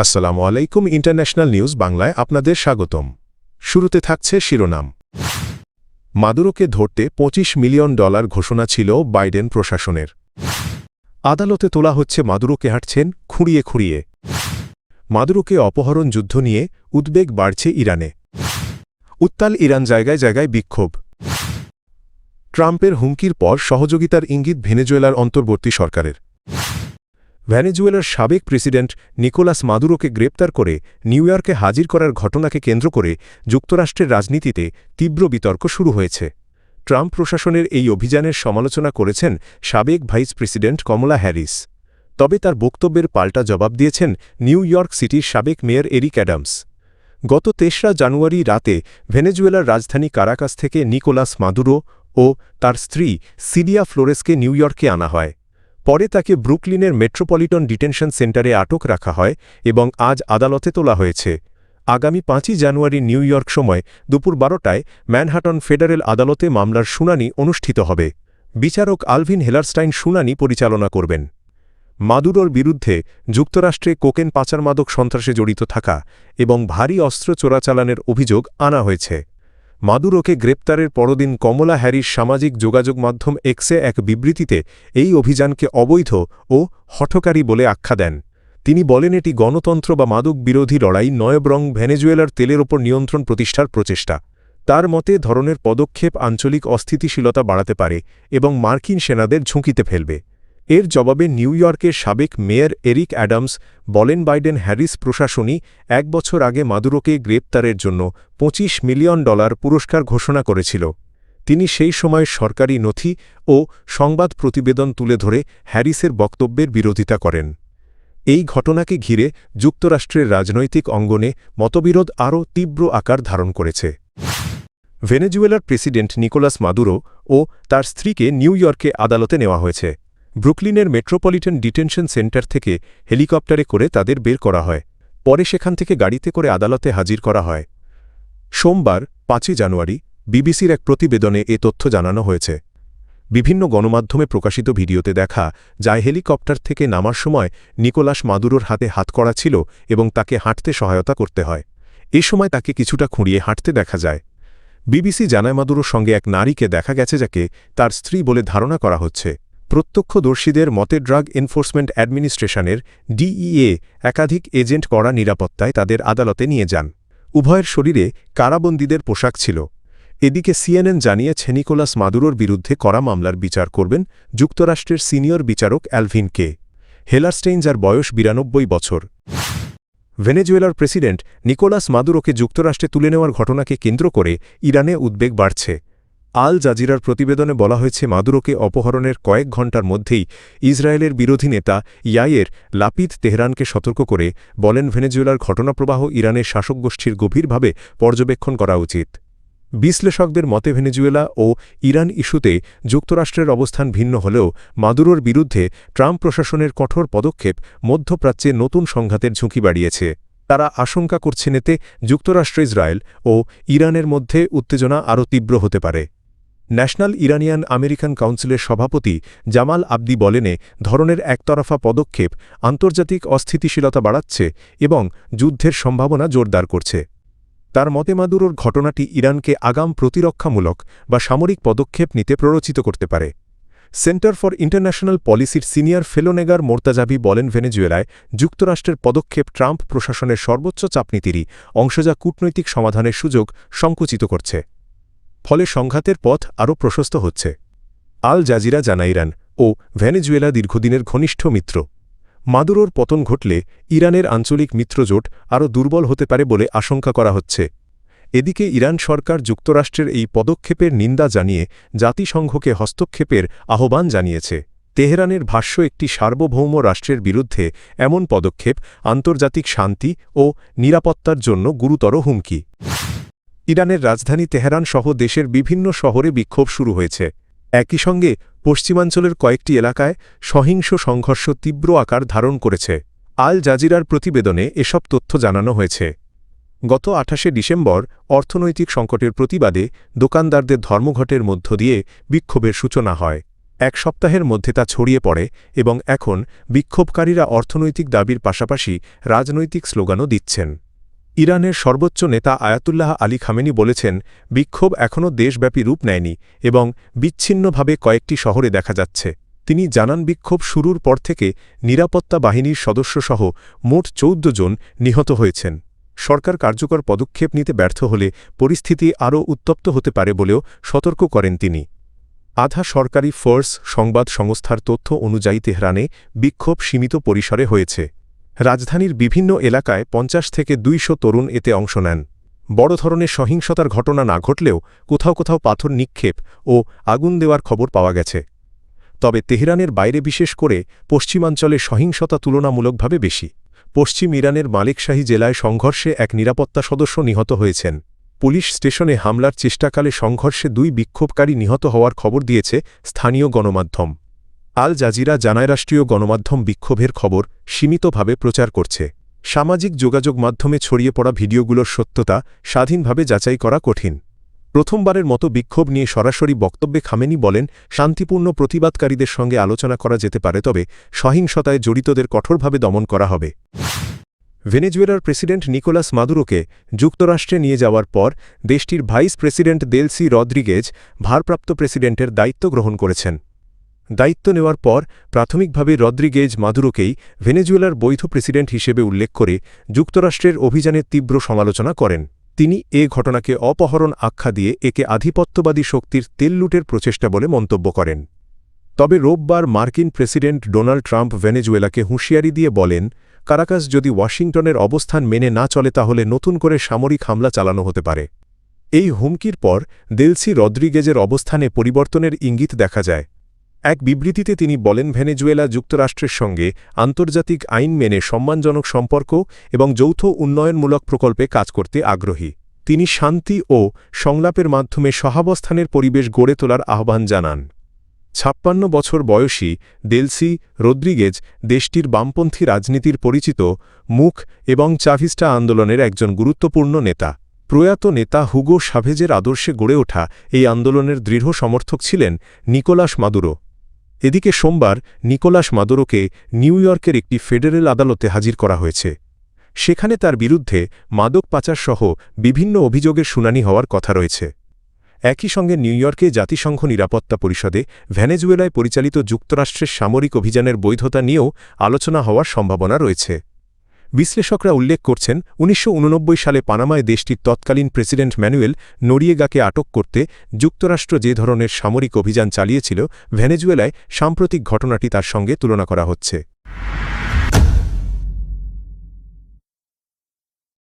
আসসালামু আলাইকুম international news বাংলায় আপনাদের স্বাগতম। শুরুতে থাকছে শিরোনাম। মাদুরোকে ধরতে $25 মিলিয়ন ঘোষণা ছিল বাইডেন প্রশাসনের। আদালতে তোলা হচ্ছে মাদুরোকে হাঁটছেন খুঁড়িয়ে খুঁড়িয়ে। মাদুরোকে অপহরণ যুদ্ধ নিয়ে উদ্বেগ বাড়ছে ইরানে। উত্তাল ইরান, জায়গায় জায়গায় বিক্ষোভ। ট্রাম্পের হুমকির পর সহযোগিতার ইঙ্গিত ভেনেজুয়েলার অন্তর্বর্তী সরকারের। ভেনেজুয়েলার সাবেক প্রেসিডেন্ট নিকোলাস মাদুরোকে গ্রেপ্তার করে নিউ ইয়র্কে হাজির করার ঘটনাকে কেন্দ্র করে যুক্তরাষ্ট্রের রাজনীতিতে তীব্র বিতর্ক শুরু হয়েছে। ট্রাম্প প্রশাসনের এই অভিযানের সমালোচনা করেছেন সাবেক ভাইস প্রেসিডেন্ট কমলা হ্যারিস। তবে তার বক্তব্যের পাল্টা জবাব দিয়েছেন নিউ ইয়র্ক সিটির সাবেক মেয়র এরিক অ্যাডামস। গত ৩রা জানুয়ারি রাতে ভেনেজুয়েলার রাজধানী কারাকাস থেকে নিকোলাস মাদুরো ও তার স্ত্রী সিলিয়া ফ্লোরেসকে নিউ ইয়র্কে আনা হয়। পরে তাকে ব্রুকলিনের মেট্রোপলিটন ডিটেনশন সেন্টারে আটক রাখা হয় এবং আজ আদালতে তোলা হয়েছে। আগামী ৫ই জানুয়ারি নিউ ইয়র্ক সময় দুপুর ১২টায় ম্যানহাটন ফেডারেল আদালতে মামলার শুনানি অনুষ্ঠিত হবে। বিচারক আলভিন হেলারস্টাইন শুনানি পরিচালনা করবেন। মাদুরোর বিরুদ্ধে যুক্তরাষ্ট্রে কোকেন পাচার, মাদক সন্ত্রাসে জড়িত থাকা এবং ভারী অস্ত্র চোরাচালানের অভিযোগ আনা হয়েছে। মাদুরোকে গ্রেপ্তারের পরদিন কমলা হ্যারিস সামাজিক যোগাযোগ মাধ্যম এক্সে এক বিবৃতিতে এই অভিযানকে অবৈধ ও হঠকারী বলে আখ্যা দেন। তিনি বলেন, এটি গণতন্ত্র বা মাদক বিরোধী লড়াই নয়, বরং ভেনেজুয়েলার তেলের ওপর নিয়ন্ত্রণ প্রতিষ্ঠার প্রচেষ্টা। তার মতে ধরনের পদক্ষেপ আঞ্চলিক অস্থিতিশীলতা বাড়াতে পারে এবং মার্কিন সেনাদের ঝুঁকিতে ফেলবে। এর জবাবে নিউ ইয়র্কের সাবেক মেয়র এরিক অ্যাডামস বলেন, বাইডেন হ্যারিস প্রশাসনই ১ বছর আগে মাদুরোকে গ্রেপ্তারের জন্য $25 মিলিয়ন পুরস্কার ঘোষণা করেছিল। তিনি সেই সময় সরকারি নথি ও সংবাদ প্রতিবেদন তুলে ধরে হ্যারিসের বক্তব্যের বিরোধিতা করেন। এই ঘটনাকে ঘিরে যুক্তরাষ্ট্রের রাজনৈতিক অঙ্গনে মতবিরোধ আরও তীব্র আকার ধারণ করেছে। ভেনেজুয়েলার প্রেসিডেন্ট নিকোলাস মাদুরো ও তার স্ত্রীকে নিউ ইয়র্কে আদালতে নেওয়া হয়েছে। ব্রুকলিনের মেট্রোপলিটন ডিটেনশন সেন্টার থেকে হেলিকপ্টারে করে তাদের বের করা হয়। পরে সেখান থেকে গাড়িতে করে আদালতে হাজির করা হয়। সোমবার ৫ই জানুয়ারি বিবিসির এক প্রতিবেদনে এ তথ্য জানানো হয়েছে। বিভিন্ন গণমাধ্যমে প্রকাশিত ভিডিওতে দেখা যায় হেলিকপ্টার থেকে নামার সময় নিকোলাস মাদুরোর হাতে হাতকড়া ছিল এবং তাকে হাঁটতে সহায়তা করতে হয়। এ সময় তাকে কিছুটা খুঁড়িয়ে হাঁটতে দেখা যায়। বিবিসি জানায়, মাদুরোর সঙ্গে এক নারীকে দেখা গেছে, যাকে তার স্ত্রী বলে ধারণা করা হচ্ছে। প্রত্যক্ষদর্শীদের মতে ড্রাগ এনফোর্সমেন্ট অ্যাডমিনিস্ট্রেশনের ডিইএ একাধিক এজেন্ট কড়া নিরাপত্তায় তাদের আদালতে নিয়ে যান। উভয়ের শরীরে কারাবন্দীদের পোশাক ছিল। এদিকে সিএনএন জানিয়েছে, নিকোলাস মাদুরোর বিরুদ্ধে করা মামলার বিচার করবেন যুক্তরাষ্ট্রের সিনিয়র বিচারক অ্যালভিন কে হেলারস্টেইন, যার বয়স ৯২ বছর। ভেনেজুয়েলার প্রেসিডেন্ট নিকোলাস মাদুরোকে যুক্তরাষ্ট্রে তুলে নেওয়ার ঘটনাকে কেন্দ্র করে ইরানে উদ্বেগ বাড়ছে। আল জাজিরার প্রতিবেদনে বলা হয়েছে, মাদুরোকে অপহরণের কয়েক ঘণ্টার মধ্যেই ইসরায়েলের বিরোধী নেতা ইয়াইর লাপিদ তেহরানকে সতর্ক করে বলেন, ভেনেজুয়েলার ঘটনাপ্রবাহ ইরানের শাসকগোষ্ঠীর গভীরভাবে পর্যবেক্ষণ করা উচিত। বিশ্লেষকদের মতে ভেনেজুয়েলা ও ইরান ইস্যুতে যুক্তরাষ্ট্রের অবস্থান ভিন্ন হলেও মাদুরোর বিরুদ্ধে ট্রাম্প প্রশাসনের কঠোর পদক্ষেপ মধ্যপ্রাচ্যে নতুন সংঘাতের ঝুঁকি বাড়িয়েছে। তারা আশঙ্কা করছেন, এতে যুক্তরাষ্ট্র, ইসরায়েল ও ইরানের মধ্যে উত্তেজনা আরও তীব্র হতে পারে। ন্যাশনাল ইরানিয়ান আমেরিকান কাউন্সিলের সভাপতি জামাল আবদি বলেন, ধরনের একতরফা পদক্ষেপ আন্তর্জাতিক অস্থিতিশীলতা বাড়াচ্ছে এবং যুদ্ধের সম্ভাবনা জোরদার করছে। তার মতে মাদুরোর ঘটনাটি ইরানকে আগাম প্রতিরক্ষামূলক বা সামরিক পদক্ষেপ নিতে প্ররোচিত করতে পারে। সেন্টার ফর ইন্টারন্যাশনাল পলিসির সিনিয়র ফেলো নেগার মোর্তাজাভি বলেন, ভেনেজুয়েলায় যুক্তরাষ্ট্রের পদক্ষেপ ট্রাম্প প্রশাসনের সর্বোচ্চ চাপনীতিরই অংশ, যা কূটনৈতিক সমাধানের সুযোগ সংকুচিত করছে। ফলে সংঘাতের পথ আরও প্রশস্ত হচ্ছে। আল জাজিরা জানায়, ইরান ও ভেনেজুয়েলা দীর্ঘদিনের ঘনিষ্ঠ মিত্র। মাদুরোর পতন ঘটলে ইরানের আঞ্চলিক মিত্রজোট আরও দুর্বল হতে পারে বলে আশঙ্কা করা হচ্ছে। এদিকে ইরান সরকার যুক্তরাষ্ট্রের এই পদক্ষেপের নিন্দা জানিয়ে জাতিসংঘকে হস্তক্ষেপের আহ্বান জানিয়েছে। তেহরানের ভাষ্য, একটি সার্বভৌম রাষ্ট্রের বিরুদ্ধে এমন পদক্ষেপ আন্তর্জাতিক শান্তি ও নিরাপত্তার জন্য গুরুতর হুমকি। ইরানের রাজধানী তেহরান সহ দেশের বিভিন্ন শহরে বিক্ষোভ শুরু হয়েছে। একই সঙ্গে পশ্চিমাঞ্চলের কয়েকটি এলাকায় সহিংস সংঘর্ষ তীব্র আকার ধারণ করেছে। আল জাজিরার প্রতিবেদনে এসব তথ্য জানানো হয়েছে। গত ২৮শে ডিসেম্বর অর্থনৈতিক সংকটের প্রতিবাদে দোকানদারদের ধর্মঘটের মধ্য দিয়ে বিক্ষোভের সূচনা হয়। এক সপ্তাহের মধ্যে তা ছড়িয়ে পড়ে এবং এখন বিক্ষোভকারীরা অর্থনৈতিক দাবির পাশাপাশি রাজনৈতিক স্লোগানও দিচ্ছেন। ইরানের সর্বোচ্চ নেতা আয়াতুল্লাহ আলী খামেনি বলেছেন, বিক্ষোভ এখনও দেশব্যাপী রূপ নেয়নি এবং বিচ্ছিন্নভাবে কয়েকটি শহরে দেখা যাচ্ছে। তিনি জানান, বিক্ষোভ শুরুর পর থেকে নিরাপত্তা বাহিনীর সদস্যসহ মোট ১৪ জন নিহত হয়েছেন। সরকার কার্যকর পদক্ষেপ নিতে ব্যর্থ হলে পরিস্থিতি আরও উত্তপ্ত হতে পারে বলেও সতর্ক করেন তিনি। আধা সরকারি ফোর্স সংবাদ সংস্থার তথ্য অনুযায়ী তেহরানে বিক্ষোভ সীমিত পরিসরে হয়েছে। রাজধানীর বিভিন্ন এলাকায় ৫০ থেকে ২০০ তরুণ এতে অংশ নেন। বড় ধরনের সহিংসতার ঘটনা না ঘটলেও কোথাও কোথাও পাথর নিক্ষেপ ও আগুন দেওয়ার খবর পাওয়া গেছে। তবে তেহরানের বাইরে, বিশেষ করে পশ্চিমাঞ্চলে সহিংসতা তুলনামূলকভাবে বেশি। পশ্চিম ইরানের মালিকশাহী জেলায় সংঘর্ষে এক নিরাপত্তা সদস্য নিহত হয়েছেন। পুলিশ স্টেশনে হামলার চেষ্টাকালে সংঘর্ষে ২ বিক্ষোভকারী নিহত হওয়ার খবর দিয়েছে স্থানীয় গণমাধ্যম। আল জাজিরা জানায়, রাষ্ট্রীয় গণমাধ্যম বিক্ষোভের খবর সীমিতভাবে প্রচার করছে। সামাজিক যোগাযোগ মাধ্যমে ছড়িয়ে পড়া ভিডিওগুলোর সত্যতা স্বাধীনভাবে যাচাই করা কঠিন। প্রথমবারের মতো বিক্ষোভ নিয়ে সরাসরি বক্তব্যে খামেনি বলেন, শান্তিপূর্ণ প্রতিবাদকারীদের সঙ্গে আলোচনা করা যেতে পারে, তবে সহিংসতায় জড়িতদের কঠোরভাবে দমন করা হবে। ভেনেজুয়েলার প্রেসিডেন্ট নিকোলাস মাদুরোকে যুক্তরাষ্ট্রে নিয়ে যাওয়ার পর দেশটির ভাইস প্রেসিডেন্ট দেলসি রদ্রিগেজ ভারপ্রাপ্ত প্রেসিডেন্টের দায়িত্ব গ্রহণ করেছেন। দায়িত্ব নেওয়ার পর প্রাথমিকভাবে রদ্রিগেজ মাদুরোকেই ভেনেজুয়েলার বৈধ প্রেসিডেন্ট হিসেবে উল্লেখ করে যুক্তরাষ্ট্রের অভিযানের তীব্র সমালোচনা করেন। তিনি এ ঘটনাকে অপহরণ আখ্যা দিয়ে একে আধিপত্যবাদী শক্তির তেল লুটের প্রচেষ্টা বলে মন্তব্য করেন। তবে রোববার মার্কিন প্রেসিডেন্ট ডোনাল্ড ট্রাম্প ভেনেজুয়েলাকে হুঁশিয়ারি দিয়ে বলেন, কারাকাস যদি ওয়াশিংটনের অবস্থান মেনে না চলে তাহলে নতুন করে সামরিক হামলা চালানো হতে পারে। এই হুমকির পর দেলসি রদ্রিগেজের অবস্থানে পরিবর্তনের ইঙ্গিত দেখা যায়। এক বিবৃতিতে তিনি বলেন, ভেনেজুয়েলা যুক্তরাষ্ট্রের সঙ্গে আন্তর্জাতিক আইন মেনে সম্মানজনক সম্পর্ক এবং যৌথ উন্নয়নমূলক প্রকল্পে কাজ করতে আগ্রহী। তিনি শান্তি ও সংলাপের মাধ্যমে সহাবস্থানের পরিবেশ গড়ে তোলার আহ্বান জানান। ৫৬ বছর বয়সী দেলসি রদ্রিগেজ দেশটির বামপন্থী রাজনীতির পরিচিত মুখ এবং চাভিস্টা আন্দোলনের একজন গুরুত্বপূর্ণ নেতা। প্রয়াত নেতা হুগো শাভেজের আদর্শে গড়ে ওঠা এই আন্দোলনের দৃঢ় সমর্থক ছিলেন নিকোলাস মাদুরো। এদিকে সোমবার নিকোলাস মাদুরোকে নিউ ইয়র্কের একটি ফেডারেল আদালতে হাজির করা হয়েছে। সেখানে তার বিরুদ্ধে মাদক পাচারসহ বিভিন্ন অভিযোগের শুনানি হওয়ার কথা রয়েছে। একই সঙ্গে নিউ ইয়র্কে জাতিসংঘ নিরাপত্তা পরিষদে ভেনেজুয়েলায় পরিচালিত যুক্তরাষ্ট্রের সামরিক অভিযানের বৈধতা নিয়েও আলোচনা হওয়ার সম্ভাবনা রয়েছে। বিশ্লেষকরা উল্লেখ করছেন, ১৯৮৯ সালে পানামায় দেশটির তৎকালীন প্রেসিডেন্ট ম্যানুয়েল নোরিয়েগাকে আটক করতে যুক্তরাষ্ট্র যে ধরনের সামরিক অভিযান চালিয়েছিল, ভেনেজুয়েলায় সাম্প্রতিক ঘটনাটি তার সঙ্গে তুলনা করা হচ্ছে।